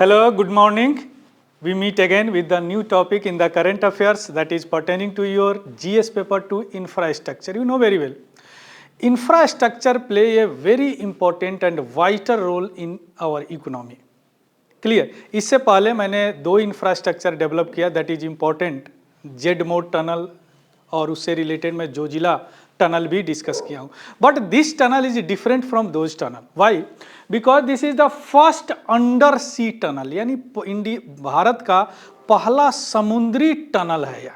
Hello, good morning. We meet again with the new topic in the current affairs that is pertaining to your GS paper 2 infrastructure. You know very well. Infrastructure play a very important and vital role in our economy. Clear. इससे पहले मैंने दो infrastructure develop किया that is important, Z mode tunnel और उससे related मैं Zoji La tunnel भी discuss किया हूँ. But this tunnel is different from those tunnel. Why? Because this is the first under sea tunnel, यानी भारत का पहला समुद्री टनल है. यह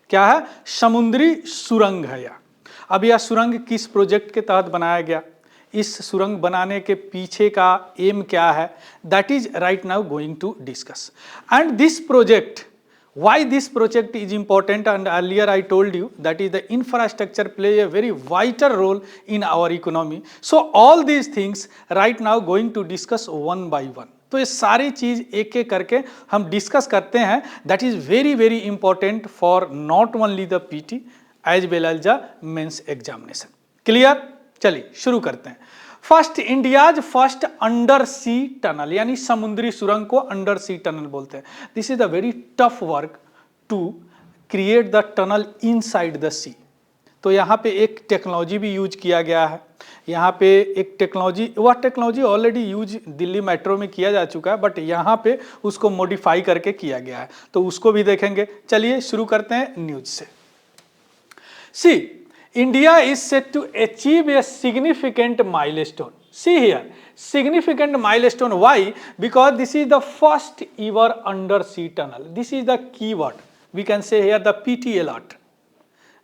क्या है? समुद्री सुरंग है. यह अब यह सुरंग किस प्रोजेक्ट के तहत बनाया गया, इस सुरंग बनाने के पीछे का एम क्या है, that is right now going to discuss. And this project, why this project is important, and earlier I told you that is the infrastructure play a very vital role in our economy. So all these things right now going to discuss one by one. तो ये सारी चीज एक एक करके हम discuss करते हैं. That is very very important for not only the PT as well as the mains examination. Clear? चलिए शुरू करते हैं. First, India's first under sea tunnel, यानी समुद्री सुरंग को अंडर सी टनल बोलते हैं. This is a very tough work to create the tunnel inside the sea. तो यहाँ पे एक टेक्नोलॉजी भी यूज किया गया है. यहाँ पे एक टेक्नोलॉजी, वह technology already use Delhi metro में किया जा चुका है, बट यहाँ पे उसको मॉडिफाई करके किया गया है, तो उसको भी देखेंगे. चलिए शुरू करते हैं न्यूज से. सी, India is set to achieve a significant milestone. See here, significant milestone. Why? Because this is the first ever undersea tunnel. This is the keyword. We can say here the PT alert.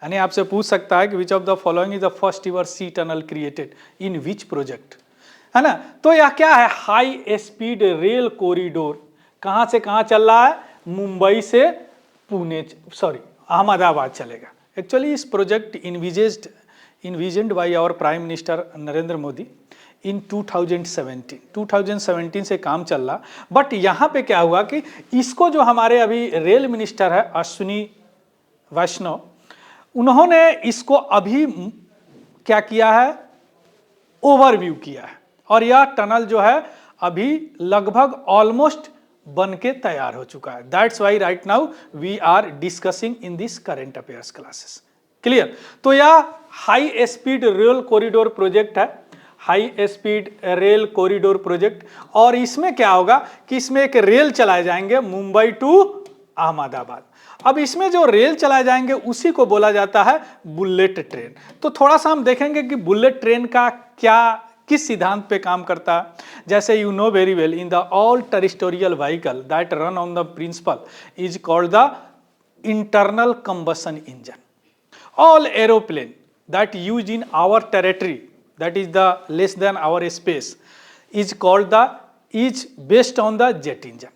यानी आपसे पूछ सकता है कि which of the following is the first ever sea tunnel created in which project, है ना. तो यह क्या है? High speed rail corridor. कहाँ से कहाँ चल रहा है? मुंबई से पुणे, अहमदाबाद चलेगा. Actually, this project envisioned by our Prime Minister Narendra Modi in 2017. 2017 से काम चल रहा. बट यहाँ पे क्या हुआ कि इसको जो हमारे अभी रेल मिनिस्टर है अश्विनी वैष्णव, उन्होंने इसको अभी क्या किया है? ओवरव्यू किया है. और यह टनल जो है अभी लगभग ऑलमोस्ट बन के तैयार हो चुका है. That's why right now we are discussing in this current affairs classes. Clear? तो यह high speed rail corridor project है, high speed rail corridor project. और इसमें क्या होगा कि इसमें एक रेल चलाए जाएंगे मुंबई टू अहमदाबाद. अब इसमें जो रेल चलाए जाएंगे उसी को बोला जाता है बुलेट ट्रेन. तो थोड़ा सा हम देखेंगे कि बुलेट ट्रेन का क्या, किस सिद्धांत पे काम करता है. जैसे you know very well, in the all territorial vehicle that run on the principle is called the internal combustion engine. All aeroplane that use in our territory, that is the less than our space, is called the, is based on the jet engine.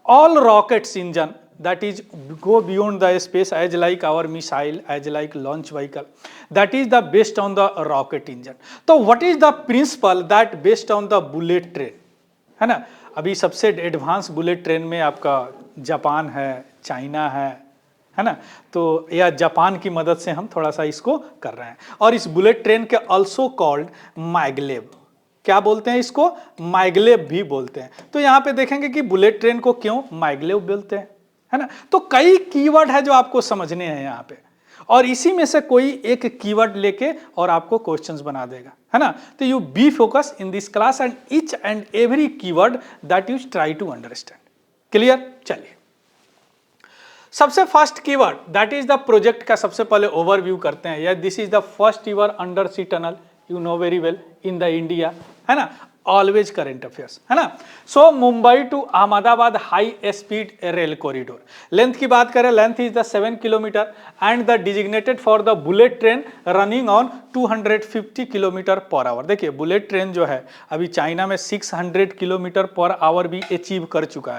All rockets engine that is go beyond the space as like our missile, as like launch vehicle, that is the based on the rocket engine. तो what is the principle that based on the bullet train, है ना. अभी सबसे advance bullet train में आपका Japan है, China है ना. तो यह जापान की मदद से हम थोड़ा सा इसको कर रहे हैं. और इस बुलेट ट्रेन के ऑल्सो कॉल्ड मैगलेव. क्या बोलते हैं इसको? मैगलेव भी बोलते हैं. तो यहाँ पे देखेंगे कि बुलेट ट्रेन को क्यों मैगलेव बोलते हैं, है ना. तो कई कीवर्ड है जो आपको समझने हैं यहाँ पे, और इसी में से कोई एक कीवर्ड लेके और आपको क्वेश्चंस बना देगा, है ना. तो you be focus in this class and each and every keyword that you try to understand. Clear? चलिए सबसे first keyword that is the project का सबसे पहले ओवरव्यू करते हैं. या this is the first ever under sea tunnel, you know very well, in the India, है ना. ऑलवेज करेंट अफेयर्स, है ना. So Mumbai to Ahmedabad high speed rail corridor. Length की बात करें, length is the 7 kilometre and the designated for the bullet train running on 250 kilometre per hour. देखिए bullet train जो है अभी चाइना में 600 किलोमीटर पर आवर भी अचीव कर चुका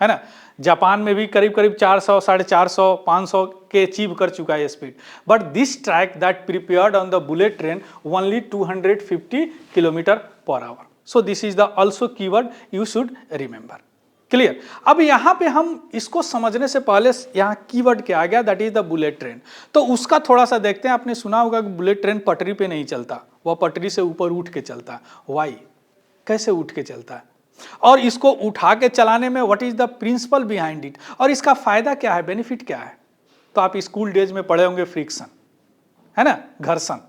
है ना. जापान में भी करीब करीब 400, 450, 500 के अचीव कर चुका है speed. But this track that prepared on the bullet train only 250 kilometre per hour. So this is the also keyword you should remember. Clear? अब यहाँ पे हम इसको समझने से पहले यहाँ कीवर्ड क्या आ गया, that is the bullet train. तो उसका थोड़ा सा देखते हैं. आपने सुना होगा कि बुलेट ट्रेन पटरी पे नहीं चलता, वह पटरी से ऊपर उठ के चलता है. वाई? कैसे उठ के चलता है? और इसको उठा के चलाने में what is the principle behind it, और इसका फायदा क्या है, बेनिफिट क्या है। तो आप स्कूल डेज में पढ़े होंगे फ्रिक्शन, है ना, घर्षण।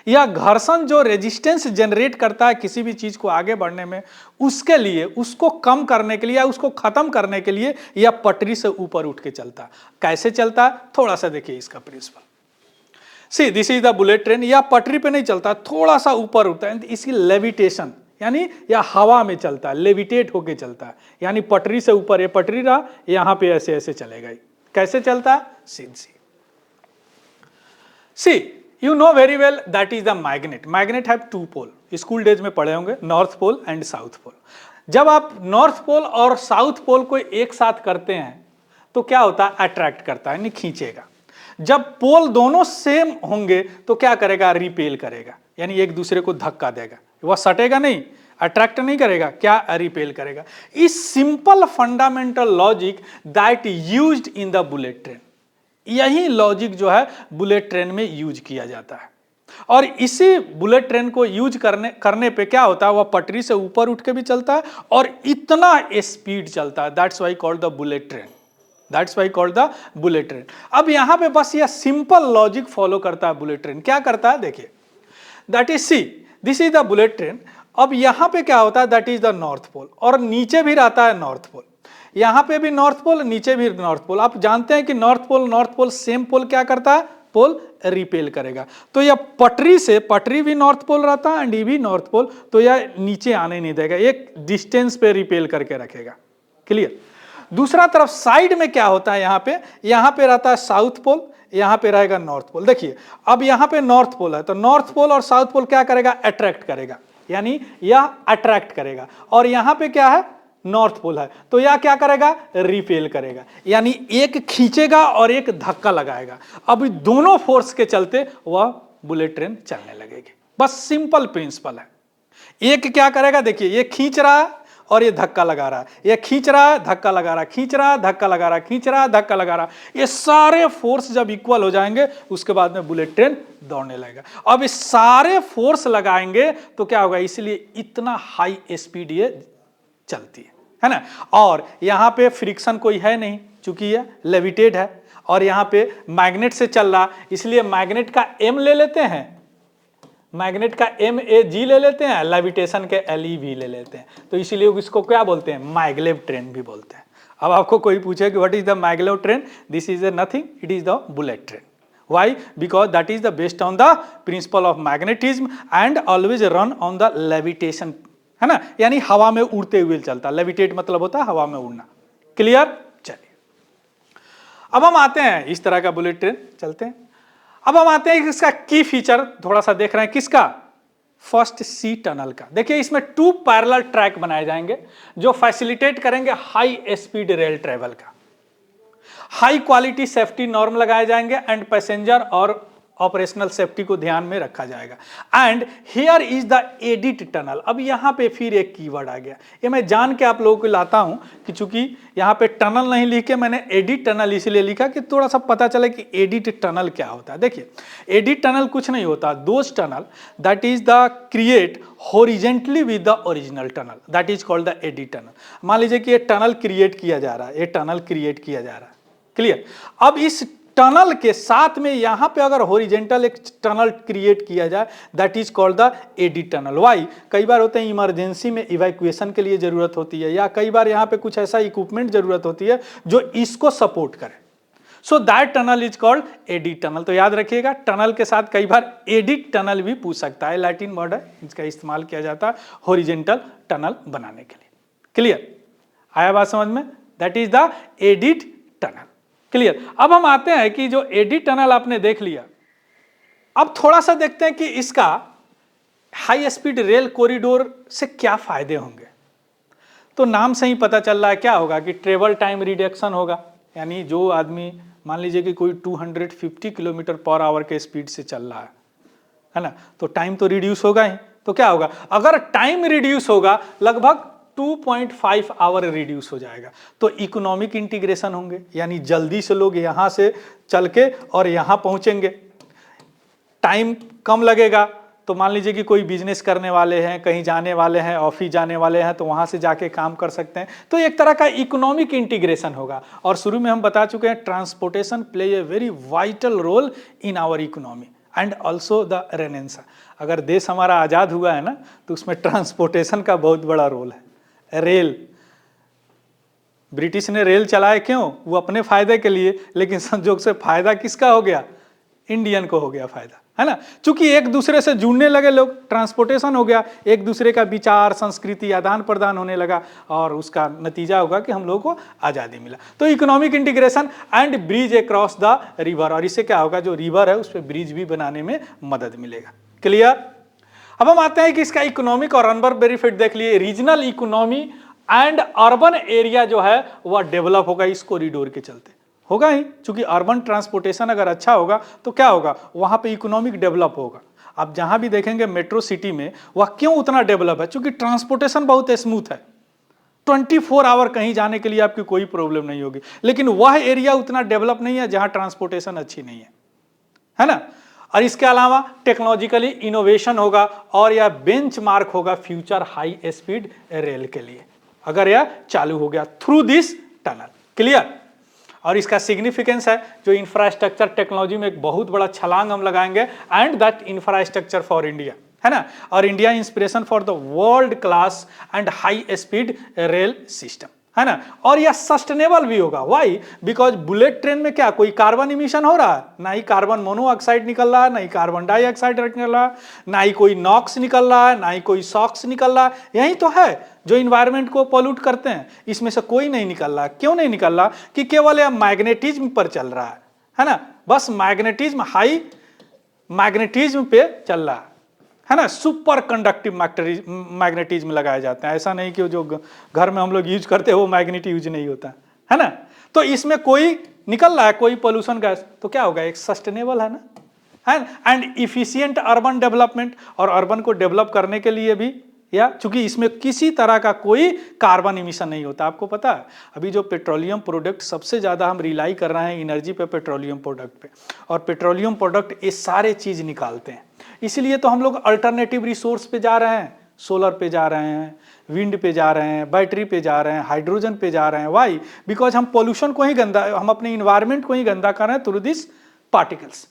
या घर्षण जो रेजिस्टेंस जनरेट करता है किसी भी चीज को आगे बढ़ने में, उसके लिए, उसको कम करने के लिए या उसको खत्म करने के लिए यह पटरी से ऊपर उठ के चलता है। कैसे चलता है, थोड़ा सा देखिए इसका principle. See this is the bullet train. या पटरी पे नहीं चलता, थोड़ा सा ऊपर उठता है, इसकी लेविटेशन, यानी या हवा में चलता है, लेविटेट होके चलता है, यानी पटरी से ऊपर, ये पटरी रहा, यहां पे ऐसे ऐसे चलेगा। कैसे चलता है, सी you know very well that is the magnet. Magnet have two pole. School days में पढ़े होंगे, north pole and south pole. जब आप नॉर्थ पोल और साउथ पोल को एक साथ करते हैं तो क्या होता है, अट्रैक्ट करता है, यानी खींचेगा। जब पोल दोनों सेम होंगे तो क्या करेगा, रिपेल करेगा, यानी एक दूसरे को धक्का देगा। वह सटेगा नहीं, अट्रैक्ट नहीं करेगा, क्या, रिपेल करेगा। इस simple fundamental logic that used in the bullet train, यही लॉजिक जो है बुलेट ट्रेन में यूज किया जाता है। और इसी बुलेट ट्रेन को यूज करने पे क्या होता है, वह पटरी से ऊपर उठ के भी चलता है और इतना स्पीड चलता है। That's why called the bullet train, that's why called the bullet train. अब यहां पे बस यह सिंपल लॉजिक फॉलो करता है बुलेट ट्रेन। क्या करता है, देखिए, that is see this is the bullet train. अब यहां पे क्या होता है, that is the north pole, और नीचे भी रहता है नॉर्थ पोल। यहां पे भी नॉर्थ पोल, नीचे भी नॉर्थ पोल। आप जानते हैं कि नॉर्थ पोल सेम पोल क्या करता है, पोल रिपेल करेगा। तो यह पटरी से, पटरी भी नॉर्थ पोल रहता है एंड ये भी नॉर्थ पोल, तो यह नीचे आने नहीं देगा, एक डिस्टेंस पे रिपेल करके रखेगा। क्लियर। दूसरा तरफ साइड में क्या होता है, यहां पे रहता है साउथ पोल, यहां पे रहेगा नॉर्थ पोल। देखिए अब यहां पे नॉर्थ पोल है, तो नॉर्थ पोल और साउथ पोल क्या करेगा, अट्रैक्ट करेगा, यानी यह अट्रैक्ट करेगा। और यहां पे क्या है, नॉर्थ पोल है, तो यह क्या करेगा, रिपेल करेगा, यानी एक खींचेगा और एक धक्का लगाएगा। अब दोनों फोर्स के चलते वह बुलेट ट्रेन चलने लगेगी। बस सिंपल प्रिंसिपल है। एक क्या करेगा, देखिए, ये खींच रहा है और ये धक्का लगा रहा है, ये खींच रहा है, धक्का लगा रहा है, खींच रहा है, धक्का लगा रहा है, खींच रहा है, धक्का लगा रहा है। ये सारे फोर्स जब इक्वल हो जाएंगे उसके बाद में बुलेट ट्रेन दौड़ने लगेगा। अब इस सारे फोर्स लगाएंगे तो क्या होगा, इसलिए इतना हाई स्पीड ये चलती है ना। और यहां पे फ्रिक्शन कोई है नहीं, चूंकि ये लेविटेड है, और यहां पे मैग्नेट से चल रहा, इसलिए मैग्नेट का एम ले लेते हैं, मैग्नेट का MAG ले लेते हैं, लेविटेशन के LEV ले लेते हैं। तो इसीलिए इसको क्या बोलते हैं, मैगलेव ट्रेन भी बोलते हैं। अब आपको कोई पूछे कि what is the maglev train, this is nothing, it is the bullet train. Why? Because that is the based on the principle of magnetism and always run on the levitation, है ना, यानी हवा में उड़ते हुए चलता। लेविटेट मतलब होता है हवा में उड़ना। क्लियर। चलिए अब हम आते हैं, इस तरह का बुलेट ट्रेन चलते हैं। अब हम आते हैं इसका की फीचर, थोड़ा सा देख रहे हैं किसका, फर्स्ट सी टनल का। देखिए इसमें 2 पैरेलल ट्रैक बनाए जाएंगे जो फैसिलिटेट करेंगे हाई स्पीड रेल ट्रेवल का। हाई क्वालिटी सेफ्टी नॉर्म लगाए जाएंगे एंड पैसेंजर और ऑपरेशनल सेफ्टी को ध्यान में रखा जाएगा। And here is the edit tunnel. अब यहां पे फिर एक कीवर्ड आ गया, ये मैं जान के आप लोगों को लाता हूं कि चूंकि यहां पे टनल नहीं लिख के मैंने एडिट टनल इसलिए लिखा कि थोड़ा सा पता चले कि एडिट टनल क्या होता है। देखिए एडिट टनल कुछ नहीं होता, those tunnel that is the create horizontally with the original tunnel, that is called the edit tunnel. मान लीजिए कि ये टनल क्रिएट किया जा रहा है, ये टनल क्रिएट किया जा रहा है। क्लियर। अब इस टनल के साथ में यहां पे अगर हॉरिजेंटल एक टनल क्रिएट किया जाए, that is called the edit tunnel. Why, कई बार होते हैं इमरजेंसी में इवैक्यूएशन के लिए जरूरत होती है, या कई बार यहां पे कुछ ऐसा इक्विपमेंट जरूरत होती है जो इसको सपोर्ट करे, so that tunnel is called edit tunnel. तो याद रखिएगा टनल के साथ कई बार एडिट टनल भी पूछ सकता है, लैटिन वर्ड है, इसका इस्तेमाल किया जाता है हॉरिजेंटल टनल बनाने के लिए। क्लियर, आया बात समझ में, that is the edit tunnel. Clear. अब हम आते हैं कि जो एडिट टनल आपने देख लिया, अब थोड़ा सा देखते हैं कि इसका हाई स्पीड रेल कॉरिडोर से क्या फायदे होंगे। तो नाम से ही पता चल रहा है क्या होगा कि ट्रेवल टाइम रिडक्शन होगा, यानी जो आदमी मान लीजिए कि कोई 250 किलोमीटर पर आवर के स्पीड से चल रहा है ना, तो टाइम तो रिड्यूस होगा ही। तो क्या होगा, अगर टाइम रिड्यूस होगा लगभग 2.5 आवर रिड्यूस हो जाएगा, तो इकोनॉमिक इंटीग्रेशन होंगे, यानी जल्दी से लोग यहां से चल के और यहां पहुंचेंगे, टाइम कम लगेगा, तो मान लीजिए कि कोई बिजनेस करने वाले हैं, कहीं जाने वाले हैं, ऑफिस जाने वाले हैं, तो वहाँ से जाके काम कर सकते हैं। तो एक तरह का इकोनॉमिक इंटीग्रेशन होगा। और शुरू में हम बता चुके हैं transportation play a very vital role in our economy and also the renaissance. अगर देश हमारा आज़ाद हुआ है ना, तो उसमें ट्रांसपोर्टेशन का बहुत बड़ा रोल है। रेल, ब्रिटिश ने रेल चलाए क्यों? वो अपने फायदे के लिए, लेकिन संजोग से फायदा किसका हो गया? इंडियन को हो गया फायदा, है ना। चूंकि एक दूसरे से जुड़ने लगे लोग, ट्रांसपोर्टेशन हो गया, एक दूसरे का विचार संस्कृति आदान प्रदान होने लगा, और उसका नतीजा होगा कि हम लोगों को आज़ादी मिला। तो economic integration and bridge across the river, और इससे क्या होगा, जो रिवर है उस पर ब्रिज भी बनाने में मदद मिलेगा। क्लियर। अब हम आते हैं कि इसका इकोनॉमिक और अर्बन बेनिफिट देख लिए। Regional economy and urban area जो है वह डेवलप होगा इस कॉरिडोर के चलते, होगा ही। चूंकि अर्बन ट्रांसपोर्टेशन अगर अच्छा होगा तो क्या होगा, वहां पे इकोनॉमिक डेवलप होगा। आप जहां भी देखेंगे मेट्रो सिटी में, वह क्यों उतना डेवलप है? चूंकि ट्रांसपोर्टेशन बहुत स्मूथ है, 24 आवर कहीं जाने के लिए आपकी कोई प्रॉब्लम नहीं होगी। लेकिन वह एरिया उतना डेवलप नहीं है जहां ट्रांसपोर्टेशन अच्छी नहीं है ना। और इसके अलावा टेक्नोलॉजिकली इनोवेशन होगा, और यह बेंचमार्क होगा फ्यूचर हाई स्पीड रेल के लिए, अगर यह चालू हो गया थ्रू दिस टनल। क्लियर। और इसका सिग्निफिकेंस है, जो इंफ्रास्ट्रक्चर टेक्नोलॉजी में एक बहुत बड़ा छलांग हम लगाएंगे, and that infrastructure for India, है ना। और India inspiration for the world class and high speed rail system, है ना। और यह सस्टेनेबल भी होगा। व्हाई? बिकॉज बुलेट ट्रेन में क्या कोई कार्बन इमिशन हो रहा है? ना ही कार्बन मोनोऑक्साइड निकल रहा है, ना ही कार्बन डाइऑक्साइड निकल रहा है, ना ही कोई नॉक्स निकल रहा है, ना ही कोई सॉक्स निकल रहा है। यही तो है जो इन्वायरमेंट को पोल्यूट करते हैं, इसमें से कोई नहीं निकल रहा। क्यों नहीं निकल रहा? कि केवल यह मैग्नेटिज्म पर चल रहा है ना। बस मैग्नेटिज्म, हाई मैग्नेटिज्म पे चल रहा है ना। सुपर कंडक्टिव मैग्नेटिज्म लगाए जाते हैं। ऐसा नहीं कि जो घर में हम लोग यूज करते हैं वो मैग्नेट यूज नहीं होता है ना। तो इसमें कोई निकल रहा है, कोई पोल्यूशन गैस, तो क्या होगा, एक सस्टेनेबल है ना, एंड इफिशिएंट अर्बन डेवलपमेंट। और अर्बन को डेवलप करने के लिए भी, या चूंकि इसमें किसी तरह का कोई कार्बन इमिशन नहीं होता। आपको पता है अभी जो पेट्रोलियम प्रोडक्ट सबसे ज़्यादा हम रिलाई कर रहे हैं एनर्जी पे, पेट्रोलियम प्रोडक्ट पे, और पेट्रोलियम प्रोडक्ट ये सारे चीज़ निकालते हैं। इसलिए तो हम लोग अल्टरनेटिव रिसोर्स पे जा रहे हैं, सोलर पे जा रहे हैं, विंड पे जा रहे हैं, बैटरी पे जा रहे हैं, हाइड्रोजन पे जा रहे हैं। वाई? बिकॉज हम पोल्यूशन को ही गंदा, हम अपने इन्वायरमेंट को ही गंदा कर रहे हैं थ्रू दिस पार्टिकल्स,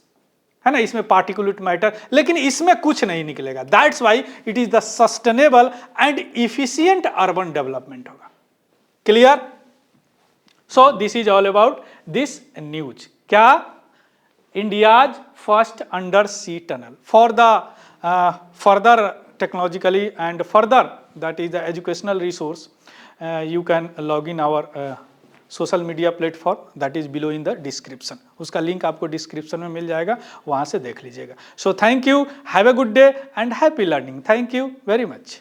है ना। इसमें पार्टिकुलेट मैटर, लेकिन इसमें कुछ नहीं निकलेगा। That's why it is the sustainable and efficient urban development होगा। Clear. So this is all about this news. क्या? India's first under sea tunnel for the further technologically and further, that is the educational resource. You can log in our social media platform, that is below in the description. उसका link आपको description में मिल जाएगा, वहाँ से देख लीजिएगा। So thank you, have a good day and happy learning. Thank you very much.